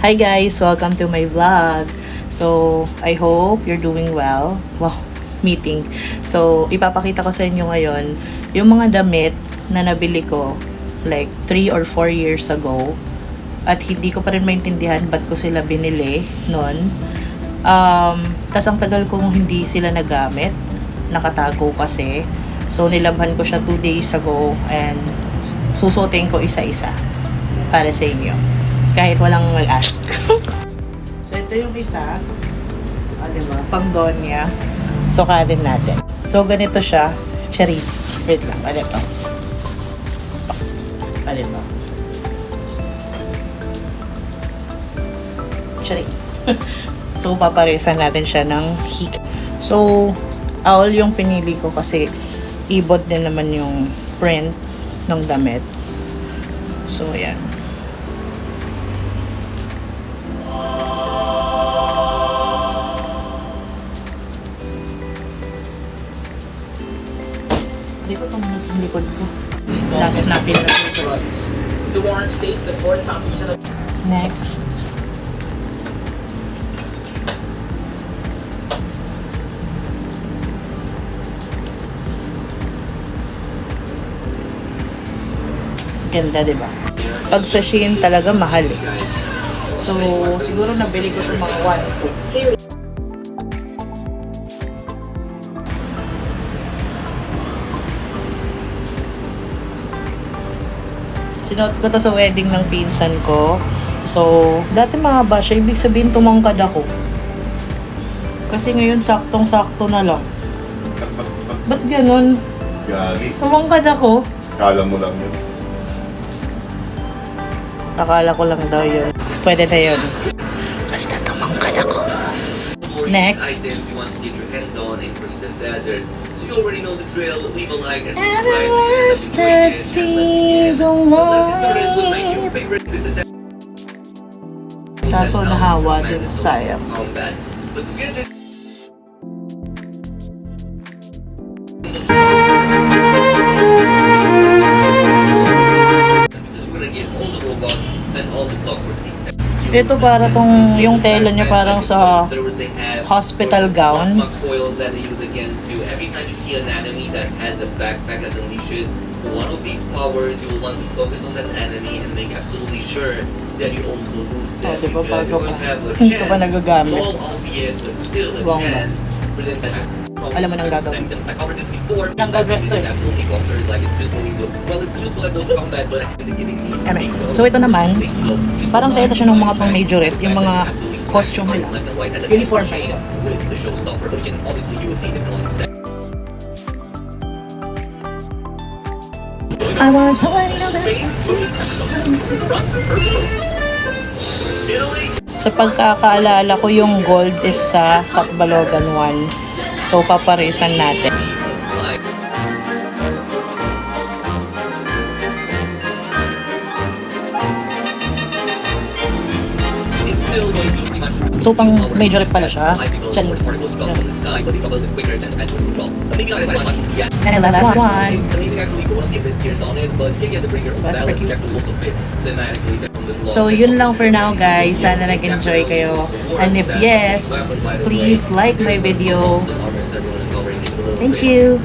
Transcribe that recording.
Hi guys! Welcome to my vlog. So, I hope you're doing well. Wow, meeting. So, ipapakita ko sa inyo ngayon yung mga damit na nabili ko like 3 or 4 years ago. At hindi ko pa rin maintindihan ba't ko sila binili noon. Tas ang tagal kong hindi sila nagamit. Nakatago kasi. So, nilabhan ko siya 2 days ago and susuotin ko isa-isa para sa inyo. Kahit walang mag-ask. So, ito yung isa. Diba? Pang Donya. Sukatin natin. So, ganito siya. Charis. Wait lang. Ganito. Ganito. Charis. So, paparesan natin siya ng hik. So, owl yung pinili ko kasi ibot din naman yung print ng damit. So, ayan. Hindi ko itong likod ko. Last na feel na favorites. The warrant states the court found use of Next. Ganda, diba? Pag sa Shein talaga mahal eh. So, siguro nabili ko itong mga 1, 2. Sinuot ko to sa wedding ng pinsan ko. So, dati mahaba siya. Ibig sabihin tumangkad ako. Kasi ngayon saktong-sakto na lang. Ba't ganun? Gagi. Tumangkad ako. Kala mo lang yun. Akala ko lang daw yun. Pwede na yun. Basta tumangkad ako. Next. Items you want to get your hands on in frozen desert. So you already know the drill. Leave a like and Master see the Let's get started with my new light. favorite. This is Kaso nahawa din. Sayang. combat. But to get this because we're gonna get all the robots and all the clockwork insects. Ito para tong, yung tela niya parang sa They have hospital gown. plasma coils that they use against you. Every time you see an enemy that has a backpack that unleashes one of these powers, you will want to focus on that enemy and make absolutely sure that you also lose them. diba, Because you bago always pa. have a Hindi ko pa chance, nagagamit. small albeit, but still a Wrong ba? chance for them to Alam mo nang gagawin. symptoms. I covered this before. Nang gagawin to It's eh. absolutely bonkers. Like it's just going to, well, it's useful at both combat, but it's giving me. Eme. So ito naman, parang tayo siya ng mga pang majorette, yung mga costume nila. Uniform pa ito. With the showstopper, but you can obviously use a different one instead. I want to Spain, France, Italy. Sa pagkakaalala ko, yung gold is sa Catbalogan 1. So, paparisan natin. Like, it's still going to pretty much. So, pang majorette pala siya. Icicles or particles drop from the sky, but they drop a little bit quicker than astros will drop. But maybe not as much. Yeah. And the last one. It's amazing actually for one of the riskiers on it, but you can get the bringer of That's balance, pretty which actually also fits thematically from the So, yun lang for now, guys. Sana nag-enjoy kayo. And if yes, please like my video. Thank you.